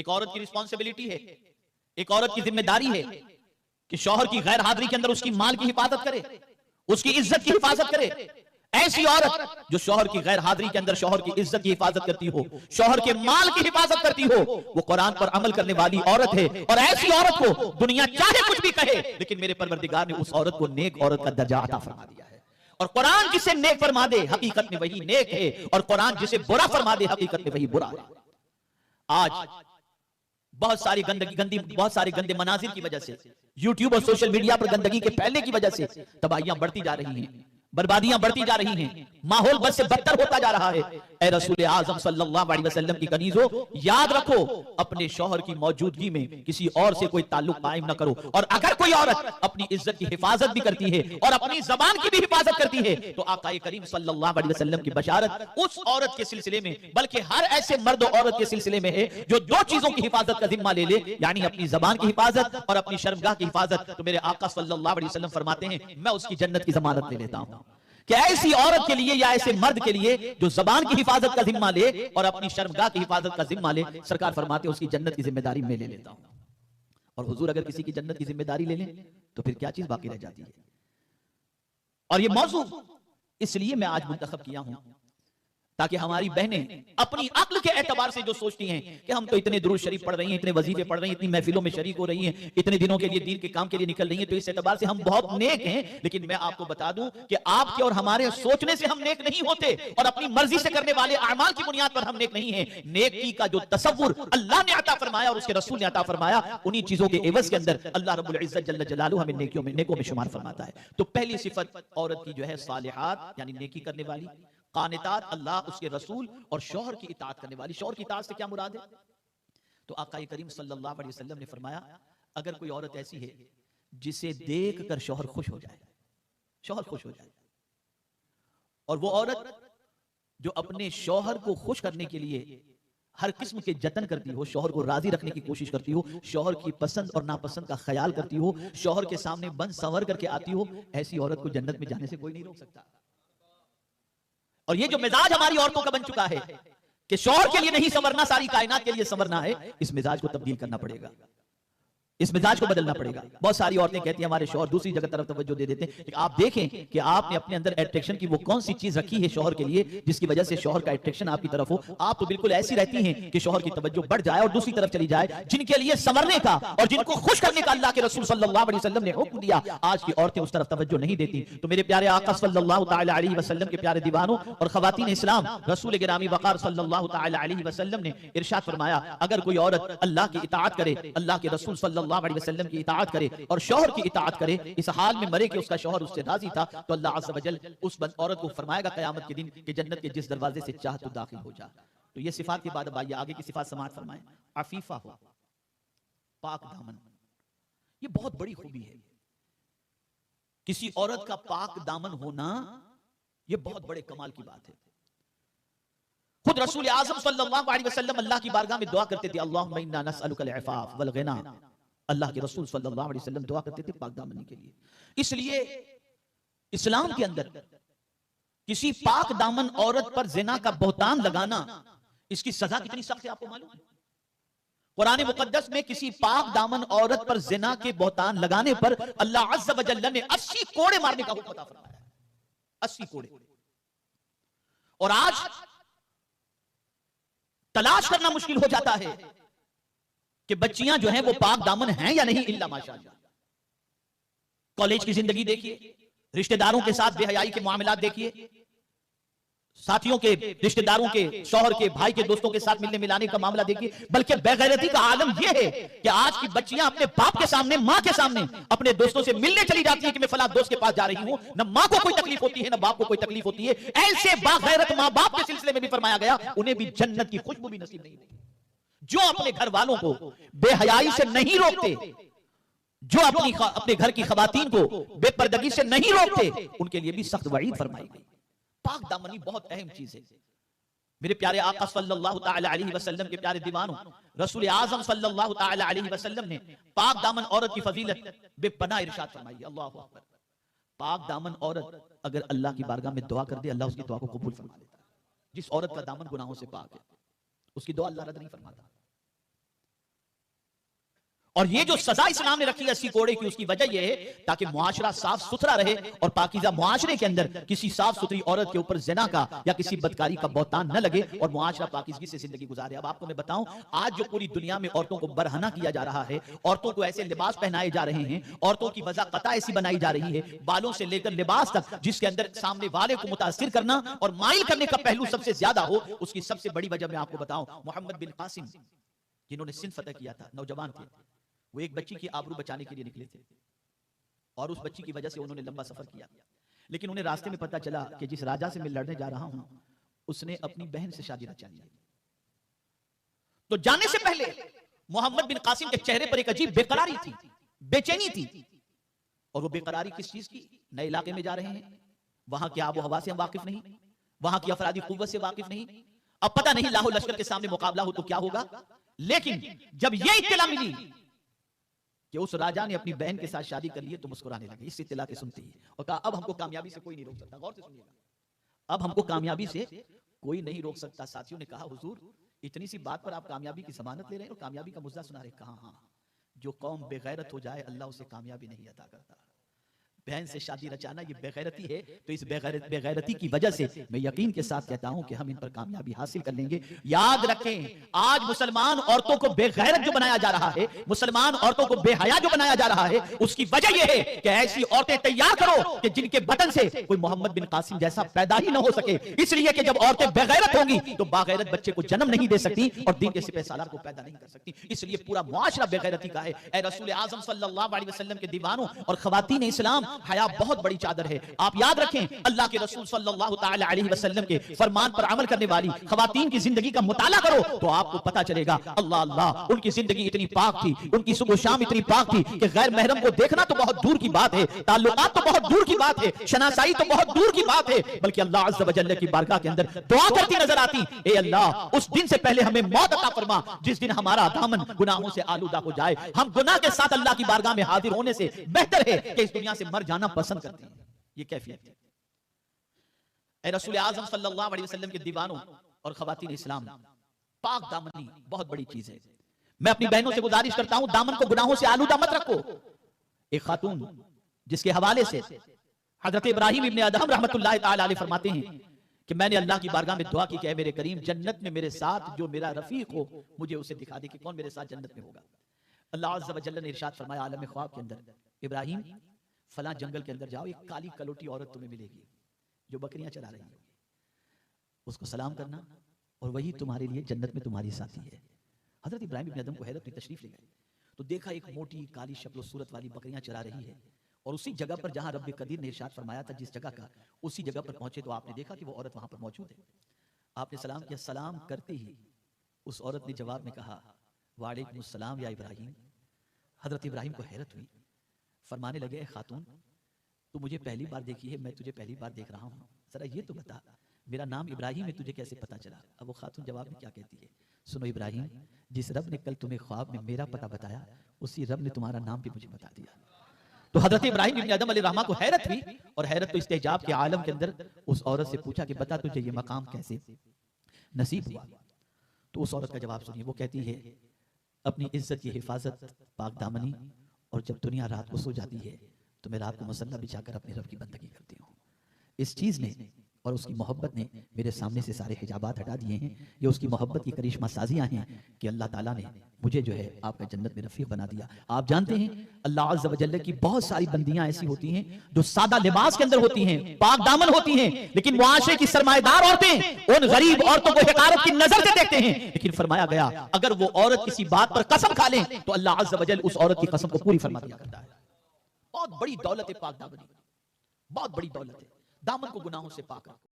एक औरत की रिस्पॉन्सिबिलिटी है, एक औरत की जिम्मेदारी है कि शौहर की गैर हाजिरी के अंदर उसकी माल की हिफाजत करे, उसकी इज्जत की हिफाजत करे। ऐसी औरत जो शौहर की गैर हाजिरी के अंदर शौहर की इज्जत की हिफाजत करती हो, शौहर के माल की हिफाजत करती हो, वो कुरान पर अमल करने वाली औरत है। और ऐसी औरत को दुनिया चाहे कुछ भी कहे, लेकिन मेरे परवरदिगार ने उस औरत को नेक औरत का दर्जा अता फरमा दिया है। और कुरान जिसे नेक फरमा दे हकीकत में वही नेक है, और कुरान जिसे बुरा फरमा दे हकीकत में वही बुरा है। आज बहुत सारी बहुत सारे गंदे मनाजिर की वजह से, यूट्यूब और सोशल मीडिया पर गंदगी के फैलने की वजह से तबाहियां बढ़ती जा रही हैं, बर्बादियां बढ़ती जा रही हैं, माहौल बद से बदतर होता जा रहा है। ए रसूल आज़म सल्लल्लाहु अलैहि वसल्लम की कनीजो, याद रखो अपने शौहर की मौजूदगी में किसी और से कोई ताल्लुक कायम न करो। और अगर कोई औरत अपनी इज्जत की हिफाजत भी करती है और अपनी जबान की भी हिफाजत करती है, तो आका करीम सल्लल्लाहु अलैहि वसल्लम की बशारत उस औरत के सिलसिले में, बल्कि हर ऐसे मर्द औरत के सिलसिले में है जो दो चीजों की हिफाजत का जिम्मा ले ले, यानी अपनी जबान की हिफाजत और अपनी शर्मगाह की हिफाजत। तो मेरे आका सल्लल्लाहु अलैहि वसल्लम फरमाते हैं, मैं उसकी जन्नत की जमानत ले लेता हूं। कि ऐसी औरत के लिए या ऐसे मर्द के लिए जो जबान की हिफाजत का जिम्मा ले और अपनी शर्मगाह की हिफाजत का जिम्मा ले, सरकार फरमाते हैं उसकी जन्नत की जिम्मेदारी मैं ले लेता हूं। और हुजूर अगर किसी की जन्नत की जिम्मेदारी ले लें तो फिर क्या चीज बाकी रह जाती है। और ये मौजू इसलिए मैं आज मुंतखब किया हूं ताकि हमारी बहनें अपनी अक्ल के एतबार से जो सोचती हैं कि हम तो इतने दुरूद शरीफ पढ़ रही हैं, इतने वजीफे पढ़ रही हैं, इतनी महफिलों में शरीक हो रही हैं, इतने दिनों के लिए दीन के काम के लिए निकल रही हैं, तो इस एतबार से हम बहुत नेक हैं। लेकिन मैं आपको बता दूं कि आपके और हमारे सोचने से हम नेक नहीं होते, और अपनी मर्जी से करने वाले अमाल की बुनियाद पर हम नेक नहीं हैं। नेकी का जो तसव्वुर अल्लाह ने अता फरमाया और उसके रसूल ने अता फरमाया, उन्हीं चीजों के एवज के अंदर अल्लाह रब्बुल इज्जत जल्ल जलालुहु हमें नेकों में शुमार फरमाता है। तो पहली सिफत औरत की जो है सालिहात, यानी नेकी करने वाली, कानितात, अल्लाह उसके रसूल और शौहर की इताअत करने वाली। शौहर की इताअत से क्या मुराद है? तो आका करीम सल्लल्लाहु अलैहि वसल्लम ने फरमाया, अगर कोई औरत ऐसी है जिसे देख कर शौहर खुश हो जाए, शौहर खुश हो जाए, और वो औरत जो अपने शौहर को खुश करने के लिए हर किस्म के जतन करती हो, शौहर को राजी रखने की कोशिश करती हो, शौहर की पसंद और नापसंद का ख्याल करती हो, शौहर के सामने बंद संवर करके आती हो, ऐसी औरत को जन्नत में जाने से कोई नहीं रोक सकता। और ये जो मिजाज हमारी औरतों का बन चुका है कि शौहर के लिए नहीं संवरना, सारी कायनात के लिए संवरना है, इस मिजाज को तब्दील करना पड़ेगा, इस मिजाज को बदलना पड़ेगा। बहुत सारी औरतें कहती हैं हमारे शौहर दूसरी जगह तरफ तवज्जो दे देते हैं, लेकिन आप देखें कि आपने अपने अंदर अट्रैक्शन की वो कौन सी चीज रखी है शौहर के लिए जिसकी वजह से शौहर का अट्रैक्शन आपकी तरफ हो। आप तो बिल्कुल ऐसी रहती हैं कि शौहर की तवज्जो बढ़ जाए और दूसरी तरफ चली जाए। जिनके लिए संवरने का और जिनको खुश करने का अल्लाह के रसूल सल्लल्लाहु अलैहि वसल्लम ने हुक्म दिया, आज की औरतें उस तरफ तवज्जो नहीं देती। तो मेरे प्यारे आका सल्लल्लाहु तआला अलैहि वसल्लम के प्यारे दीवानों और खवातीन इस्लाम, रसूल गिरामी वक़ार सल्लल्लाहु तआला अलैहि वसल्लम ने इरशाद फरमाया, अगर कोई औरत अल्लाह की इताअत करे, अल्लाह के रसूल सल्लल्लाहु अलैहि वसल्लम की इताअत करे और शौहर की इताअत करे, इस हाल में मरे कि उसका शौहर उससे राजी था, तो अल्लाह अज़्ज़ वजल उस औरत को फरमाएगा क़यामत के दिन कि जन्नत के जिस दरवाजे से चाह तो दाखिल हो जा। तो ये सिफात के बाद अब आइए आगे की सिफात समाअत फरमाएं। अफीफा हो, पाक दामन, ये बहुत बड़ी खूबी है। किसी औरत का पाक दामन होना ये बहुत बड़े कमाल की बात है। खुद रसूल आज़म सल्लल्लाहु अलैहि वसल्लम अल्लाह की बारगाह में दुआ करते थे, अल्लाहुम्मा इन्ना नस्अलुकल इफ़ाफ वल गिना। अल्लाह के रसूल सल्लल्लाहु अलैहि वसल्लम दुआ करते थे पाक दामनी के लिए। इसलिए इस्लाम के अंदर किसी पाक दामन औरत पर जिना का बहतान लगाना, इसकी सजा कितनी सख्त है आपको मालूम है? कुरान मुकद्दस में किसी पाक दामन औरत पर जिना के बहतान लगाने पर अल्लाह अज़्ज़ व जल्ल ने 80 कोड़े मारने का हुक्म अता फरमाया है। 80 कोड़े। और आज तलाश करना मुश्किल हो जाता है कि बच्चियां जो हैं वो पाक दामन हैं या नहीं, इल्ला माशाअल्लाह। कॉलेज की जिंदगी देखिए, रिश्तेदारों के साथ बेहयाई के मामलात देखिए, साथियों के, रिश्तेदारों के, शौहर के, भाई के, दोस्तों के साथ मिलने मिलाने का मामला देखिए। बल्कि बेगैरती का आलम यह है कि आज की बच्चियां अपने बाप के सामने, मां के सामने अपने दोस्तों से मिलने चली जाती है कि मैं फलां दोस्त के पास जा रही हूं। न मां को कोई तकलीफ होती है, न बाप को कोई तकलीफ होती है। ऐसे बागैरत मां बाप के सिलसिले में भी फरमाया गया, उन्हें भी जन्नत की खुशबू भी नसीब नहीं होती। जो अपने घर वालों को बेहयाई से नहीं रोकते, जो अपने घर की खवातीन को बेपर्दगी से नहीं रोकते, उनके लिए भी सख्त वईद फरमाई गई। पाक दामनी बहुत अहम चीज है। मेरे प्यारे आका सल्लल्लाहु तआला अलैहि वसल्लम के प्यारे दीवानों, रसूल आज़म सल्लल्लाहु तआला अलैहि वसल्लम ने पाक दामन औरत की फजीलत बेपनाह इरशाद फरमाई। अल्लाहु अकबर। पाक दामन औरत अगर अल्लाह की बारगाह में दुआ कर दे, अल्लाह उसकी दुआ को कबूल फरमा लेता है। जिस औरत का दामन गुनाहों से पाक है, उसकी दुआ अल्लाह रद्द नहीं फरमाता। और ये जो सजा इस्लाम ने रखी है 80 कोड़े की, उसकी वजह यह है ताकि मुआशरा साफ सुथरा रहे और पाकीज़ा मुआशरे के अंदर किसी साफ सुथरी औरत के ऊपर ज़िना का या किसी बदकारी का बौतान न लगे और मुआशरा पाकीज़गी से जिंदगी गुजारे। अब आपको मैं बताऊं, आज जो पूरी दुनिया में औरतों को बरहना किया जा रहा है, औरतों को ऐसे लिबास पहनाए जा रहे हैं, औरतों की वज़ाक़ता ऐसी बनाई जा रही है, बालों से लेकर लिबास तक, जिसके अंदर सामने वाले को मुतासिर करना और माइल करने का पहलू सबसे ज्यादा हो, उसकी सबसे बड़ी वजह मैं आपको बताऊं, मोहम्मद बिन कासिम जिन्होंने सिंध फतह किया था, नौजवान थे, वो एक बच्ची की आबरू बचाने के लिए निकले थे और उस बच्ची की वजह से उन्होंने लंबा सफर किया, लेकिन उन्हें रास्ते में पता चला कि जिस राजा से मैं लड़ने जा रहा हूं उसने अपनी बहन से शादी रचा ली है। तो जाने से पहले मोहम्मद बिन कासिम के चेहरे पर एक अजीब बेकरारी थी, बेचैनी थी। और वो बेकरारी किस चीज की? नए इलाके में जा रहे हैं, वहां की आबो हवा से हम वाकिफ नहीं, वहां की अफरादी कुव्वत से वाकिफ नहीं, अब पता नहीं लाहौर लश्कर के सामने मुकाबला हो तो क्या होगा। लेकिन जब यह इत्तला मिली कि उस राजा ने अपनी बहन के साथ शादी कर ली तो मुस्कुराने लगे इस इत्तला के सुनते ही, और कहा अब हमको कामयाबी से कोई नहीं रोक सकता। गौर से सुनिएगा, अब हमको कामयाबी से कोई नहीं रोक सकता। साथियों ने कहा हुजूर इतनी सी बात पर आप कामयाबी की जमानत ले रहे हैं और कामयाबी का मुद्दा सुना रहे। कहा हाँ, जो कौम बेगैरत हो जाए अल्लाह उसे कामयाबी नहीं अता करता। बहन से शादी रचाना ये बेगैरती है, तो इस बेगैरती की वजह से मैं यकीन के साथ कहता हूं कि हम इन पर कामयाबी हासिल कर लेंगे। याद रखें, आज मुसलमान औरतों को बेगैरत जो बनाया जा रहा है, मुसलमान औरतों को बेहया जो बनाया जा रहा है, उसकी वजह यह है कि ऐसी औरतें तैयार करो कि जिनके बदन से कोई मोहम्मद बिन कासिम जैसा पैदा ही न हो सके। इसलिए कि जब औरतें बेगैरत होंगी तो बागैरत बच्चे को जन्म नहीं दे सकती और दीन के सिपह सालार को पैदा नहीं कर सकती। इसलिए पूरा मुआशरा बेगैरती का है। ऐ रसूल आज़म सल्लल्लाहु अलैहि वसल्लम के दीवानों और खवातीन इस्लाम, हया बहुत बड़ी चादर है। आप याद रखें, अल्लाह के रसूल सल्लल्लाहु ताला अलैहि वसल्लम के फरमान पर अमल करने वाली खवातीन की जिंदगी का मुताला करो तो आपको पता चलेगा अल्लाह अल्लाह उनकी जिंदगी इतनी पाक थी, उनकी सुबह शाम इतनी पाक थी कि गैर महरम को देखना तो बहुत दूर की बात है, ताल्लुकात तो बहुत दूर की बात है, शनासाई तो बहुत दूर की बात है, बल्कि अल्लाह अज़्ज़ व जल्ल की बारगाह के अंदर दुआ करती नजर आती, ए अल्लाह उस दिन से पहले हमें मौत अता फरमा जिस दिन हमारा दामन गुनाहों से आलूदा हो जाए। हम गुनाह के साथ अल्लाह की बारगाह में हाजिर होने से बेहतर है कि इस दुनिया से मर जाना पसंद करते हैं। ये कैफियत है। ऐ रसूल आज़म सल्लल्लाहु अलैहि वसल्लम के दीवानों और खवातीन इस्लाम, पाक दामनी बहुत बड़ी चीज है। मैं अपनी बहनों से गुजारिश करता हूं, दामन को गुनाहों से आलूदा मत रखो। एक खातून जिसके हवाले से हजरत इब्राहिम इब्ने अदहम रहमतुल्लाहि ताला अलैहि फरमाते हैं कि मैंने अल्लाह की बारगाह में दुआ की कि मेरे करीम जन्नत में मेरे साथ जो मेरा रफीक हो मुझे उसे दिखा दे कि कौन मेरे साथ जन्नत में होगा। अल्लाह अज़्ज़ व जल्ल ने इरशाद फरमाया आलम ख्वाब के अंदर, इब्राहिम फला जंगल के अंदर जाओ, एक काली कलोटी औरत तुम्हें मिलेगी जो बकरियां चरा रही है, उसको सलाम करना और वही तुम्हारे लिए जन्नत में तुम्हारी साथी है। हजरत इब्राहिम इब्ने अदम को हैरत में तशरीफ ले गए तो देखा एक मोटी काली शक्ल सूरत वाली बकरियां चरा रही है और उसी जगह पर जहां रब्बे कदीर ने इरशाद फरमाया था जिस जगह का, उसी जगह पर पहुंचे तो आपने देखा कि वो औरत वहां पर मौजूद है। आपने सलाम किया, सलाम करते ही उस औरत ने जवाब में कहा वालेकुम सलाम या इब्राहिम। हजरत इब्राहिम को हैरत हुई, फरमाने लगे खातून तू मुझे पहली बार देखी है, मैं तुझे पहली बार देख रहा हूँ, जरा ये तो बता मेरा नाम इब्राहिम है, तुझे कैसे पता चला। अब वो खातून जवाब में क्या कहती है, सुनो इब्राहिम, जिस रब ने कल तुम्हें ख्वाब में मेरा पता बताया उसी रब ने तुम्हारा नाम भी मुझे बता दिया। तो हजरत इब्राहिम इब्ने अदम अलैहिर्रहमा को हैरत हुई और हैरत तो इस्तेजाब के आलम के अंदर उस औरत से पूछा कि बता तुझे ये मकाम कैसे नसीब हुआ। तो उस औरत का जवाब सुनिए, वो कहती है अपनी इज्जत की हिफाजत, पाक दामनी, और जब दुनिया रात को सो जाती है तो मैं रात को मसल्ला बिछाकर अपने रब की बंदगी करती हूँ। इस चीज़ ने और उसकी मोहब्बत ने मेरे सामने से सारे हिजाबात हटा दिए हैं। ये उसकी मोहब्बत की करिश्मा साजियाँ हैं कि अल्लाह ताला ने मुझे जो है आपका जन्नत में रफीक बना दिया। आप जानते हैं अल्लाह अज़्ज़ व जल्ल की बहुत सारी बंदियां ऐसी होती हैं जो सादा लिबास के अंदर होती हैं, पाक दामन होती हैं, लेकिन मुआशरे की सरमाएदार औरतें उन गरीब औरतों को हक़ारत की नजर से देखते हैं। लेकिन फरमाया गया अगर वो औरत किसी बात पर कसम खा ले तो अल्लाह अज़्ज़ व जल्ल उस औरत की कसम को पूरी फरमा दिया करता है। बहुत बड़ी दौलत है पाक दामनी, बहुत बड़ी दौलत है। दामन को गुनाहों से पाक रखो।